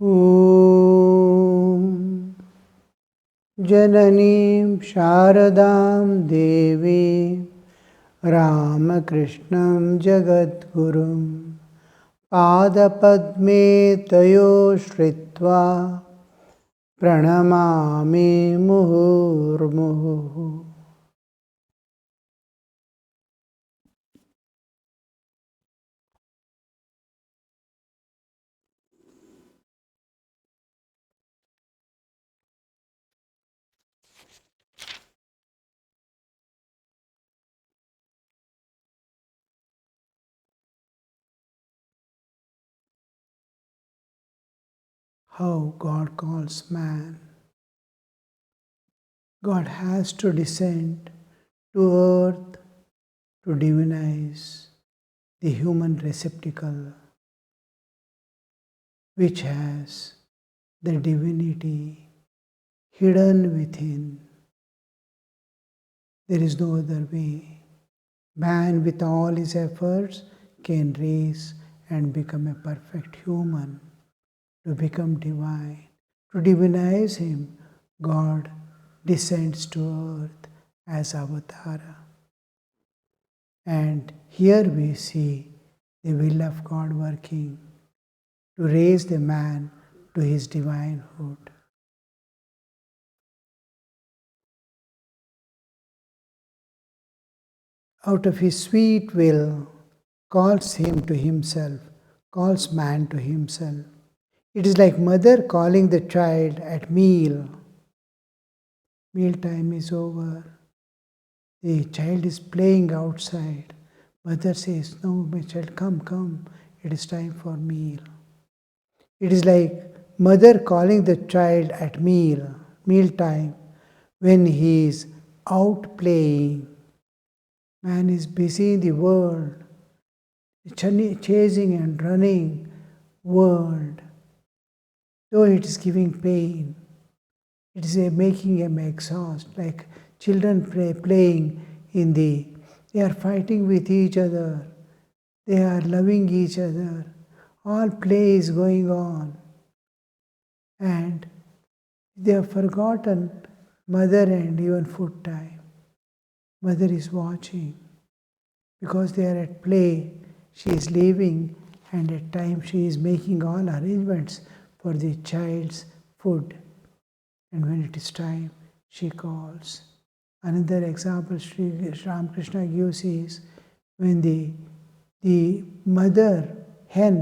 ॐ जननीं शारदां देवीं रामकृष्णं जगद्गुरुं पादपद्मे तयो श्रित्वा प्रणमामि मुहुर्मुहुः। How God calls man. God has to descend to earth to divinize the human receptacle, which has the divinity hidden within. There is no other way. Man, with all his efforts, can raise and become a perfect human, to become divine. To divinize him, God descends to earth as Avatara. And here we see the will of God working to raise the man to his divinehood. Out of his sweet will, calls him to himself, calls man to himself. It is like mother calling the child at meal. Meal time is over. The child is playing outside. Mother says, "No, my child, come, come. It is time for meal." It is like mother calling the child at meal time, when he is out playing. Man is busy in the world, chasing and running world. Though it is giving pain, it is making him exhaust, like children playing in they are fighting with each other, they are loving each other, all play is going on, and they have forgotten mother and even food time. Mother is watching, because they are at play, she is leaving, and at times she is making all arrangements for the child's food. And when it is time, she calls. Another example Sri Ramakrishna gives is when the mother hen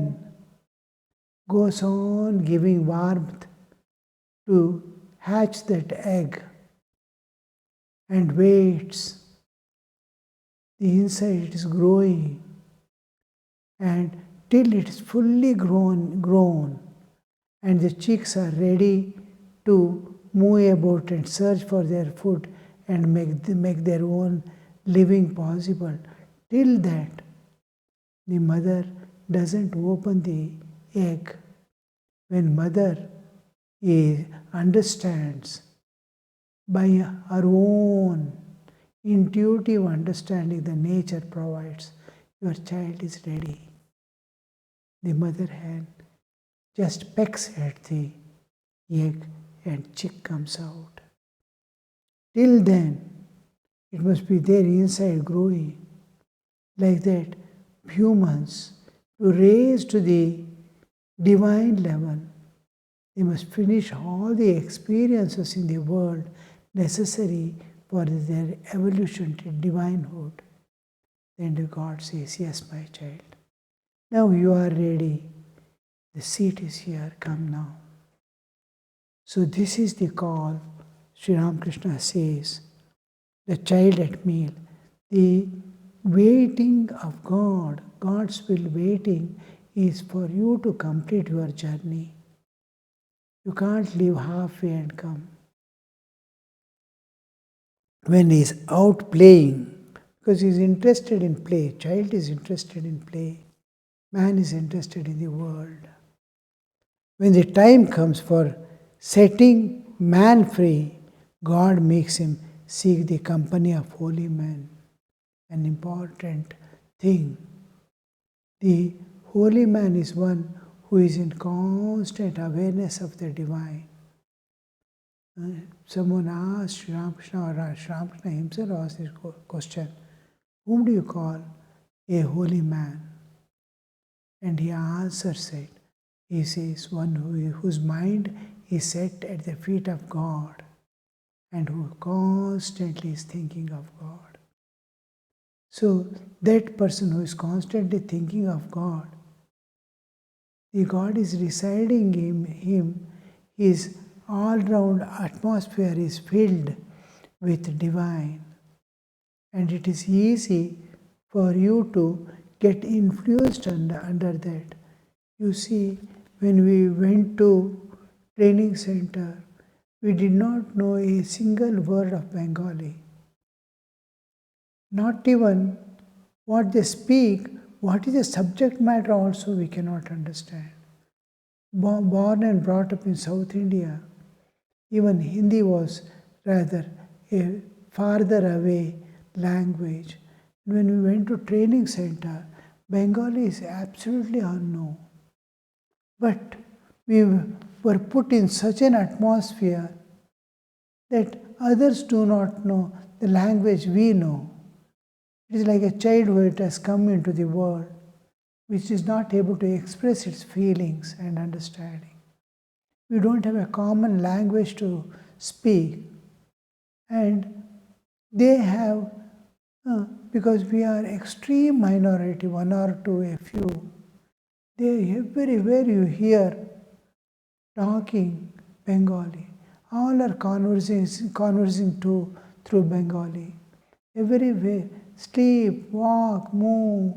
goes on giving warmth to hatch that egg and waits. The inside it is growing, and till it is fully grown, and the chicks are ready to move about and search for their food and make their own living possible. Till that, the mother doesn't open the egg. When mother understands by her own intuitive understanding the nature provides, your child is ready. The mother hen just pecks at the egg and chick comes out. Till then, it must be there inside growing. Like that, humans, to raise to the divine level, they must finish all the experiences in the world necessary for their evolution to divinehood. Then the God says, "Yes, my child, now you are ready. The seat is here, come now." So this is the call. Sri Ramakrishna says, the child at meal, the waiting of God, God's will waiting is for you to complete your journey. You can't leave halfway and come. When he is out playing, because he is interested in play, child is interested in play, man is interested in the world. When the time comes for setting man free, God makes him seek the company of holy men. An important thing. The holy man is one who is in constant awareness of the divine. Someone asked Sri Ramakrishna, or Sri Ramakrishna himself asked this question, whom do you call a holy man? And he answers it. He says, one whose mind is set at the feet of God and who constantly is thinking of God. So that person who is constantly thinking of God, the God is residing in him, his all-round atmosphere is filled with divine. And it is easy for you to get influenced under that. You see, when we went to training center, we did not know a single word of Bengali. Not even what they speak, what is the subject matter also we cannot understand. Born and brought up in South India, even Hindi was rather a farther away language. When we went to training center, Bengali is absolutely unknown. But we were put in such an atmosphere that others do not know the language we know. It is like a child who has come into the world, which is not able to express its feelings and understanding. We don't have a common language to speak. And they have, because we are extreme minority, one or two, a few, everywhere you hear talking Bengali. All are conversing through Bengali. Everywhere, sleep, walk, move,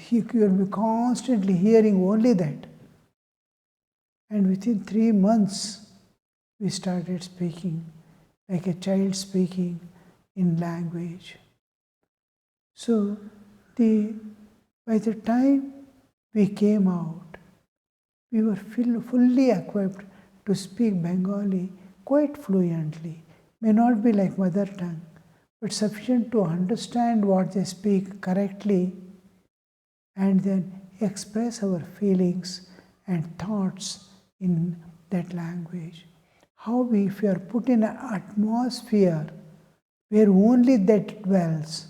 you will be constantly hearing only that. And within 3 months, we started speaking like a child speaking in language. So, by the time we came out, we were fully equipped to speak Bengali quite fluently. May not be like mother tongue, but sufficient to understand what they speak correctly and then express our feelings and thoughts in that language. If we are put in an atmosphere where only that dwells,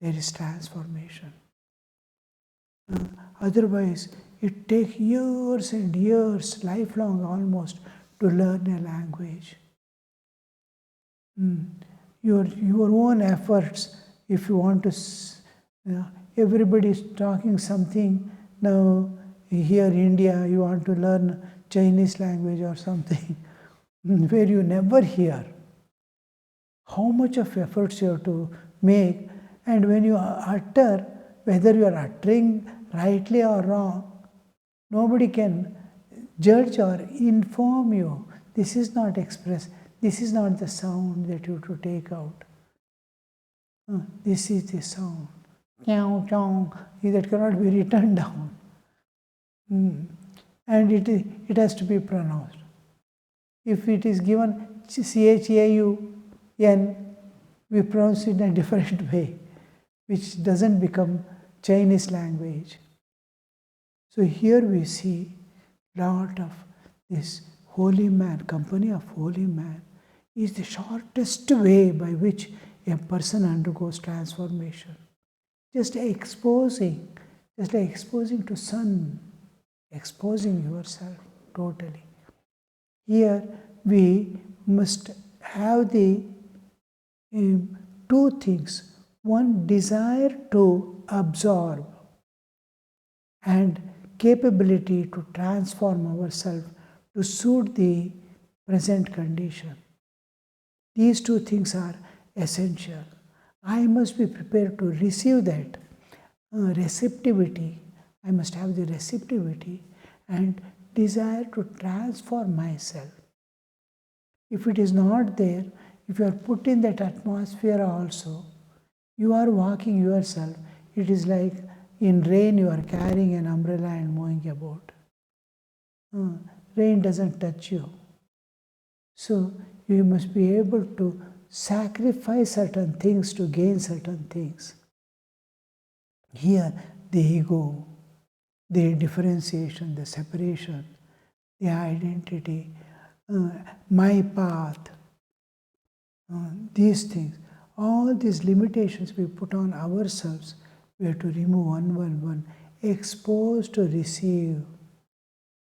there is transformation. Otherwise, it takes years and years, lifelong almost, to learn a language. Your own efforts, if you want to, everybody is talking something. Now, here in India, you want to learn Chinese language or something, where you never hear. How much of efforts you have to make, and when you utter, whether you are uttering rightly or wrong, nobody can judge or inform you. This is not expressed. This is not the sound that you have to take out. This is the sound. That cannot be written down. And it has to be pronounced. If it is given Chaun, we pronounce it in a different way, which doesn't become Chinese language. So here we see lot of this holy man, company of holy man, is the shortest way by which a person undergoes transformation. Just like exposing to sun, exposing yourself totally. Here we must have the two things. One, desire to absorb, and capability to transform ourselves to suit the present condition. These two things are essential. I must be prepared to receive that receptivity. I must have the receptivity and desire to transform myself. If it is not there, if you are put in that atmosphere also, you are walking yourself. It is like in rain you are carrying an umbrella and moving about. Rain doesn't touch you. So you must be able to sacrifice certain things to gain certain things. Here, the ego, the differentiation, the separation, the identity, my path, these things, all these limitations we put on ourselves, we have to remove one by one, exposed to receive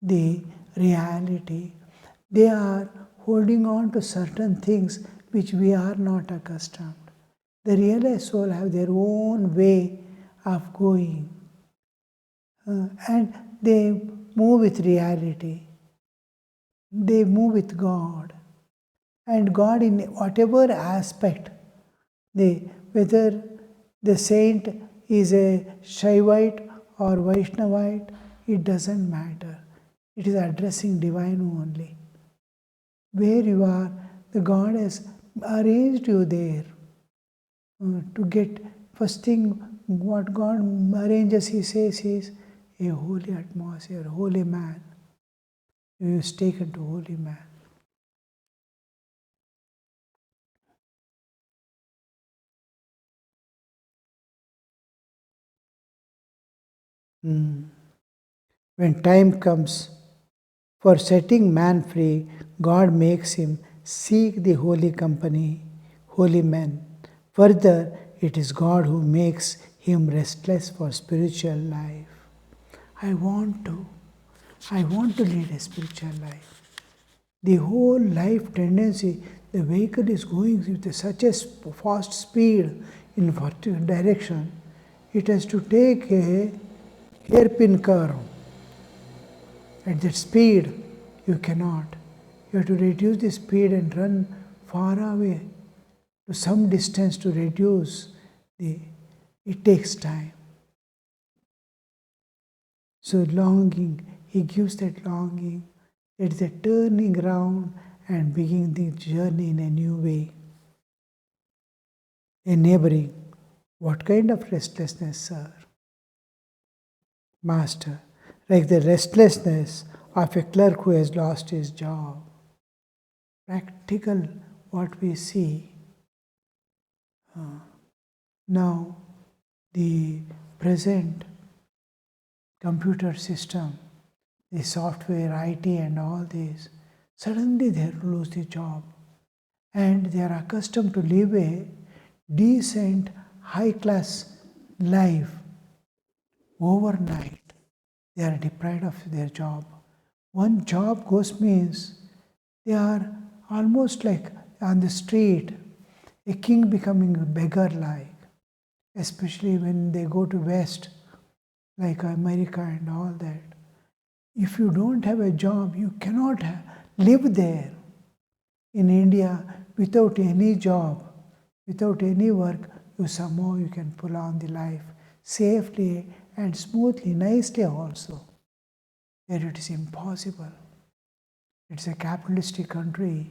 the reality. They are holding on to certain things which we are not accustomed. The realized soul have their own way of going, and they move with reality. They move with God, and God in whatever aspect, whether the saint is a Shaivite or Vaishnavite, it doesn't matter. It is addressing divine only. Where you are, the God has arranged you there to get. First thing, what God arranges, He says, is a holy atmosphere, holy man. You is taken to holy man. When time comes for setting man free, God makes him seek the holy company, holy men. Further, it is God who makes him restless for spiritual life. I want to. I want to lead a spiritual life. The whole life tendency, the vehicle is going with such a fast speed in what direction, it has to take a hairpin curve. At that speed, you cannot. You have to reduce the speed and run far away to some distance to reduce the. It takes time. So longing, he gives that longing. It's a turning around and beginning the journey in a new way. A neighboring, what kind of restlessness, sir? Master, like the restlessness of a clerk who has lost his job. Practical, what we see. Now, the present computer system, the software, IT, and all this, suddenly they lose the job. And they are accustomed to live a decent, high class life. Overnight, they are deprived of their job. One job goes means they are almost like on the street, a king becoming a beggar like, especially when they go to West, like America and all that. If you don't have a job, you cannot live there. In India, without any job, without any work, somehow you can pull on the life safely and smoothly, nicely also. Where it is impossible. It's a capitalistic country,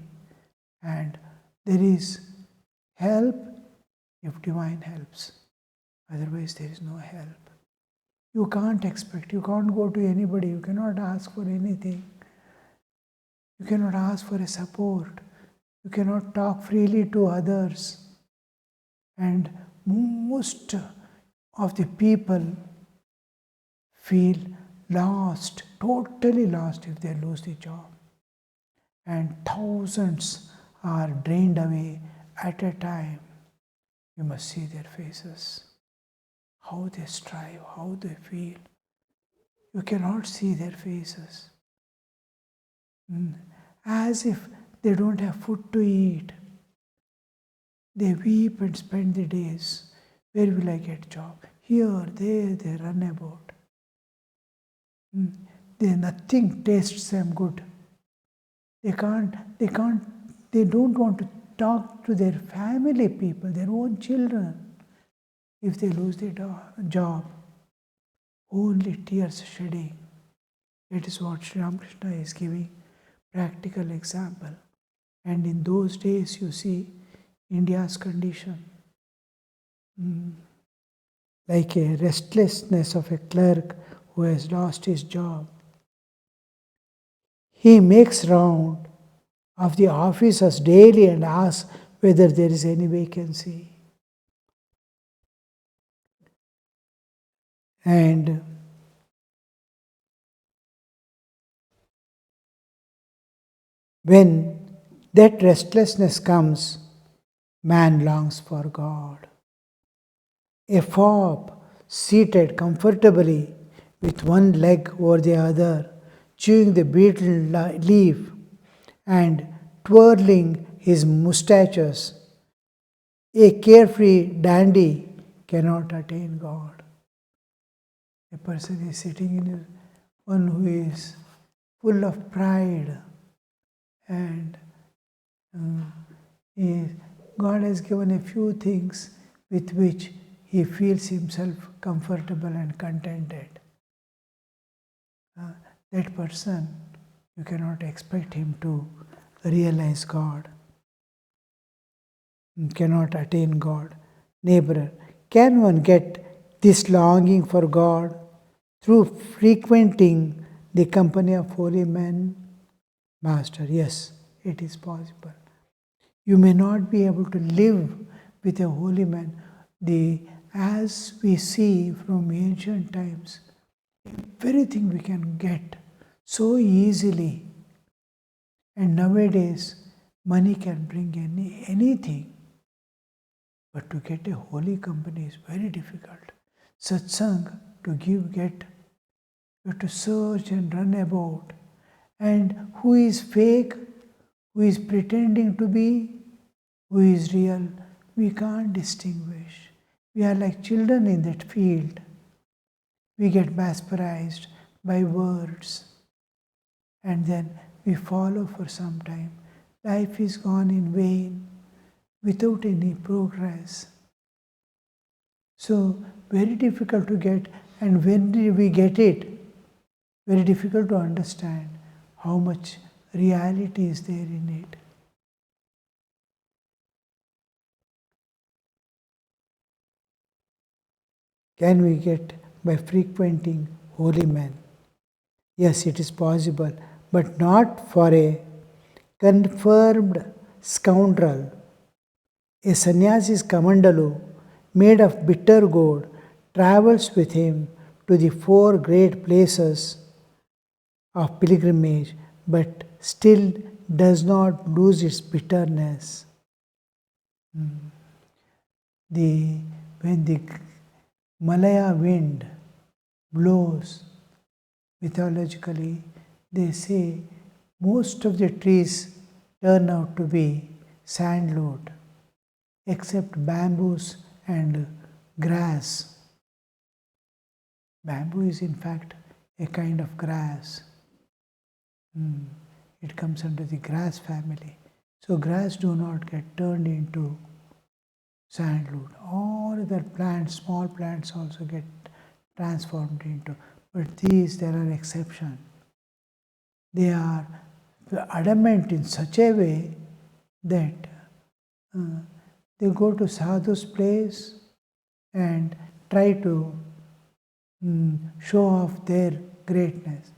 and there is help if divine helps. Otherwise, there is no help. You can't expect, you can't go to anybody, you cannot ask for anything. You cannot ask for a support. You cannot talk freely to others. And most of the people feel lost, totally lost if they lose the job. And thousands are drained away at a time. You must see their faces, how they strive, how they feel. You cannot see their faces. As if they don't have food to eat. They weep and spend the days. Where will I get a job? Here, there, they run about. Nothing tastes them good. They don't want to talk to their family people, their own children, if they lose their job. Only tears shedding. It is what Sri Ramakrishna is giving practical example. And in those days, you see India's condition. Like a restlessness of a clerk who has lost his job. He makes round of the officers daily and asks whether there is any vacancy. And When that restlessness comes, man longs for God. A fob seated comfortably with one leg over the other, chewing the betel leaf and twirling his mustaches, a carefree dandy cannot attain God. A person is sitting in one who is full of pride and God has given a few things with which he feels himself comfortable and contented. That person, you cannot expect him to realize God, cannot attain God. Neighbor, can one get this longing for God through frequenting the company of holy men? Master, yes, it is possible. You may not be able to live with a holy man. As we see from ancient times, everything we can get so easily. And nowadays, money can bring anything. But to get a holy company is very difficult. Satsang, to get, you have to search and run about. And who is fake, who is pretending to be, who is real, we can't distinguish. We are like children in that field. We get mesmerized by words and then we follow for some time. Life is gone in vain without any progress. So, very difficult to get, and when we get it, very difficult to understand how much reality is there in it. Can we get by frequenting holy men? Yes, it is possible, but not for a confirmed scoundrel. A sannyasi's kamandalu, made of bitter gourd, travels with him to the four great places of pilgrimage, but still does not lose its bitterness. When the Malaya wind blows, mythologically, they say most of the trees turn out to be sandalwood, except bamboos and grass. Bamboo is in fact a kind of grass. It comes under the grass family. So grass do not get turned into sandalwood. All other plants, small plants also get transformed into, but these, there are exceptions. They are adamant in such a way that they go to sadhu's place and try to show off their greatness.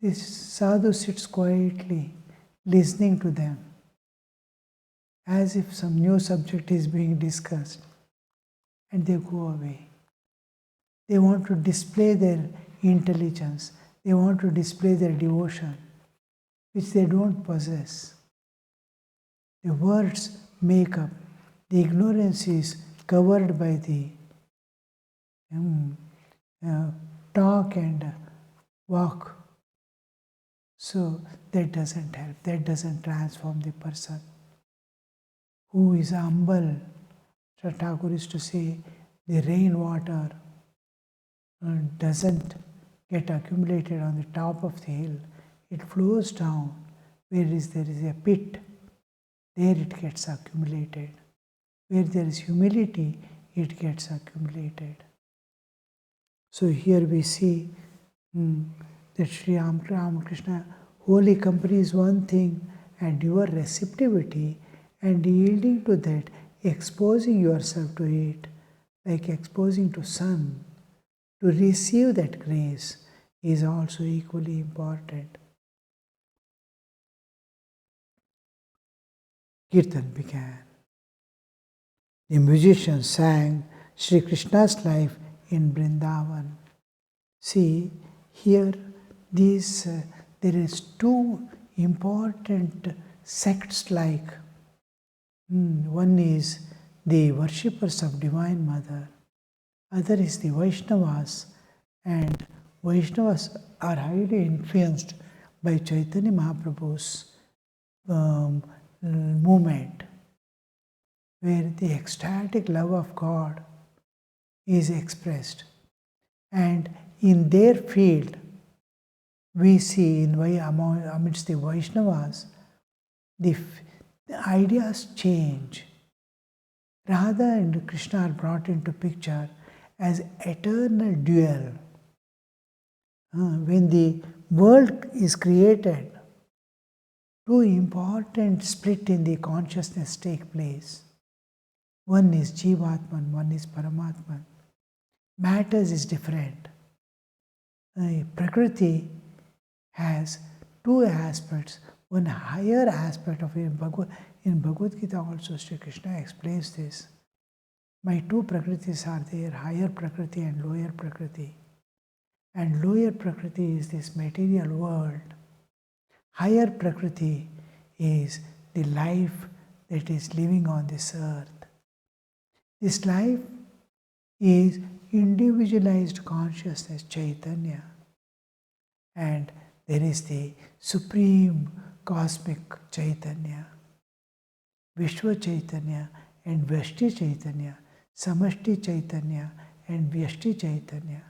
This sadhu sits quietly listening to them as if some new subject is being discussed, and they go away. They want to display their intelligence, they want to display their devotion, which they don't possess. The words make up, the ignorance is covered by the talk and walk. So that doesn't help, that doesn't transform the person. Who is humble, Thakur is to say, the rainwater doesn't get accumulated on the top of the hill. It flows down where there is a pit, there it gets accumulated. Where there is humility, it gets accumulated. So here we see that Sri Ramakrishna, holy company is one thing, and your receptivity and yielding to that, exposing yourself to it, like exposing to sun, to receive that grace is also equally important. Kirtan began. The musicians sang Sri Krishna's life in Vrindavan. See, here there is two important sects like one is the worshippers of Divine Mother, other is the Vaishnavas, and Vaishnavas are highly influenced by Chaitanya Mahaprabhu's movement, where the ecstatic love of God is expressed. And in their field, we see amidst the Vaishnavas, the ideas change. Radha and Krishna are brought into picture as eternal dual. When the world is created, two important split in the consciousness take place. One is Jivatman, one is Paramatman. Matters is different. Prakriti has two aspects. One higher aspect of it in Bhagavad Gita also Sri Krishna explains this. My two Prakritis are there, higher Prakriti and lower Prakriti. And lower Prakriti is this material world. Higher Prakriti is the life that is living on this earth. This life is individualized consciousness, Chaitanya. And there is the supreme cosmic Chaitanya, Vishwa Chaitanya and Vyashti Chaitanya, Samashti Chaitanya and Vyashti Chaitanya.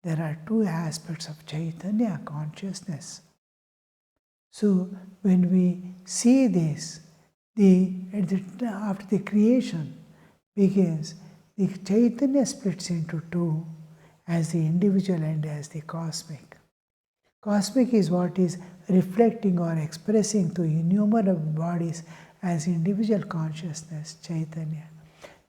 There are two aspects of Chaitanya consciousness. So when we see this, after the creation begins, the Chaitanya splits into two, as the individual and as the cosmic. Cosmic is what is reflecting or expressing to innumerable bodies as individual consciousness, Chaitanya.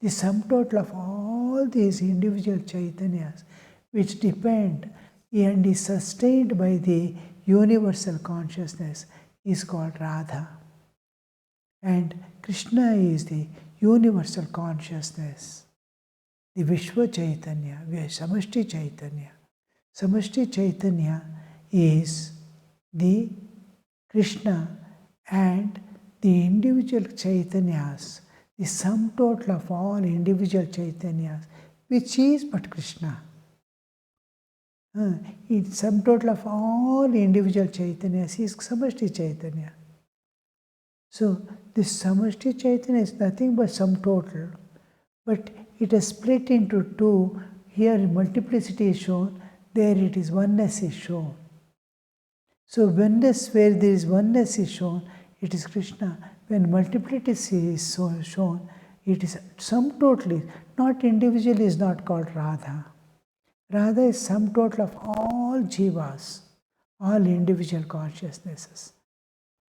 The sum total of all these individual Chaitanyas, which depend and is sustained by the universal consciousness, is called Radha. And Krishna is the universal consciousness, the Vishwa Chaitanya, Samashti Chaitanya. Samashti Chaitanya is the Krishna and the individual Chaitanyas, the sum total of all individual Chaitanyas, which is but Krishna. In sum total of all individual Chaitanyas is Samashti Chaitanya. So this Samashti Chaitanya is nothing but sum total, but it is split into two. Here multiplicity is shown, there it is oneness is shown. So oneness, where there is oneness is shown, it is Krishna. When multiplicity is shown, it is sum total, not individual is not called Radha. Radha is sum total of all jivas, all individual consciousnesses.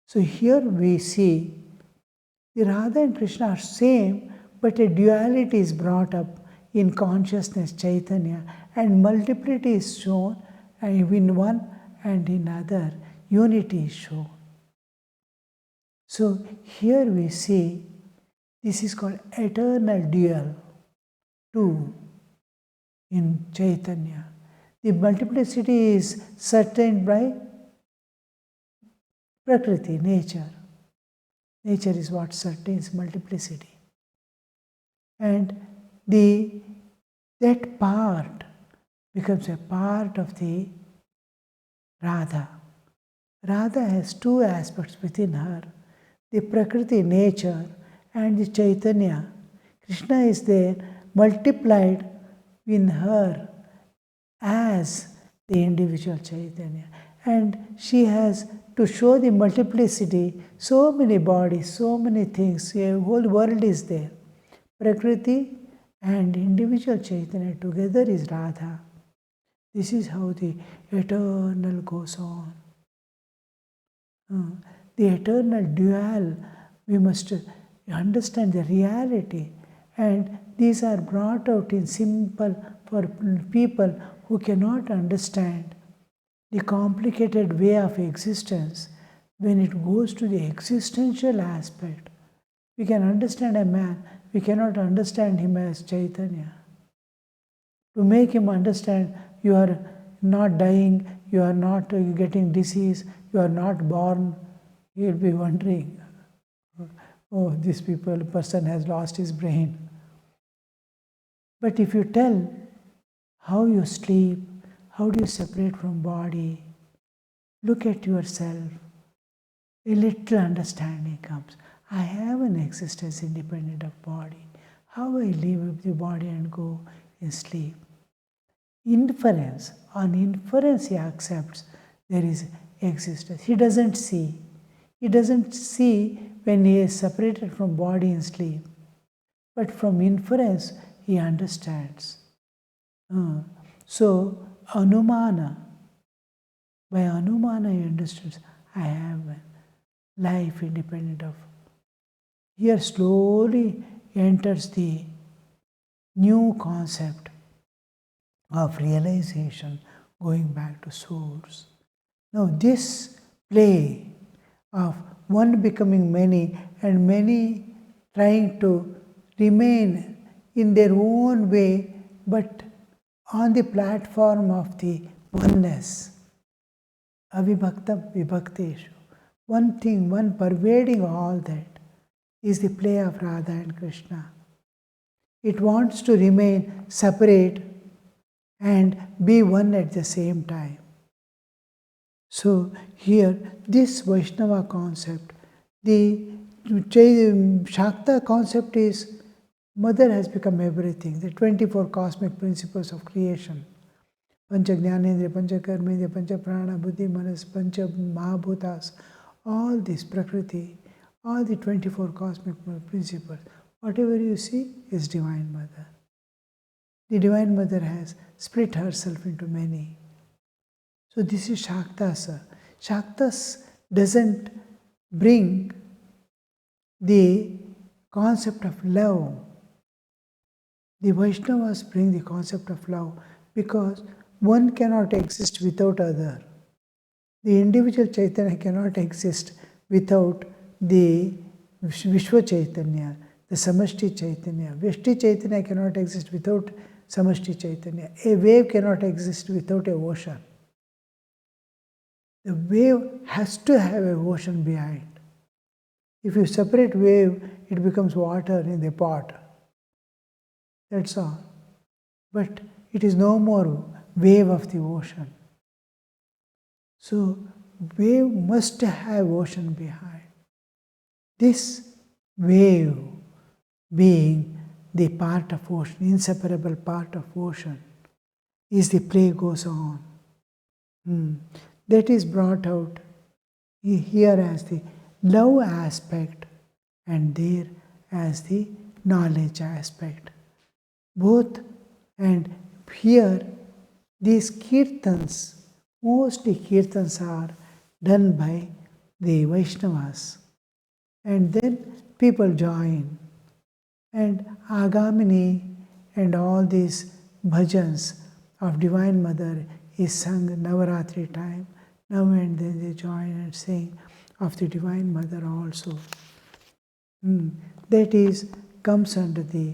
So here we see the Radha and Krishna are same, but a duality is brought up in consciousness, Chaitanya, and multiplicity is shown, and in one and in other, unity is shown. So here we see this is called eternal dual, two in Chaitanya. The multiplicity is certain by Prakriti, nature. Nature is what certains multiplicity. And that part becomes a part of the Radha. Radha has two aspects within her, the Prakriti, nature, and the Chaitanya. Krishna is there multiplied in her as the individual Chaitanya. And she has to show the multiplicity, so many bodies, so many things, a whole world is there. Prakriti and individual Chaitanya together is Radha. This is how the eternal goes on. The eternal dual, we must understand the reality, and these are brought out in simple for people who cannot understand the complicated way of existence. When it goes to the existential aspect, we can understand a man, we cannot understand him as Chaitanya. To make him understand you are not dying, you are not getting disease, you are not born, You'll be wondering, oh, this person has lost his brain. But if you tell how you sleep, how do you separate from body, look at yourself, a little understanding comes. I have an existence independent of body. How I live with the body and go in sleep. Inference. On inference he accepts there is existence. He doesn't see. He doesn't see when he is separated from body in sleep. But from inference he understands. So Anumana. By Anumana he understands I have life independent of. Here slowly enters the new concept of realization, going back to source. Now this play of one becoming many and many trying to remain in their own way but on the platform of the oneness. Avibhaktam vibhakteshu. One thing, one pervading all that is the play of Radha and Krishna. It wants to remain separate and be one at the same time. So here, this Vaishnava concept, the Shakta concept is Mother has become everything, the 24 cosmic principles of creation. Pancha Jnanendriya, Pancha Karmendriya, Pancha Prana, Buddhi, Manas, Pancha Mahabhutas, all this Prakriti, all the 24 cosmic principles, whatever you see is Divine Mother. The Divine Mother has split herself into many. So this is Shaktasa. Shaktas doesn't bring the concept of love. The Vaishnavas bring the concept of love because one cannot exist without other. The individual Chaitanya cannot exist without the Vishwa Chaitanya, the Samashti Chaitanya. Vishti Chaitanya cannot exist without Samashti Chaitanya. A wave cannot exist without an ocean. The wave has to have an ocean behind. If you separate wave, it becomes water in the pot. That's all. But it is no more wave of the ocean. So wave must have ocean behind. This wave being the part of ocean, inseparable part of ocean, is the play goes on. That is brought out here as the love aspect and there as the knowledge aspect. Both, and here these kirtans, mostly kirtans are done by the Vaishnavas. And then people join. And Agamini and all these bhajans of Divine Mother is sung Navaratri time. Now and then they join and sing of the Divine Mother also. That is, comes under the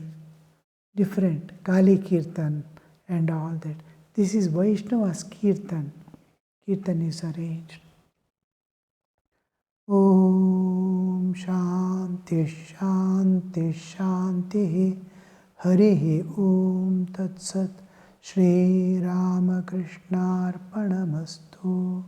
different Kali Kirtan and all that. This is Vaishnava's Kirtan. Kirtan is arranged. Om Shanti Shanti Shanti Harihi Om Tat Sat Shri Ramakrishna Arpanamastu.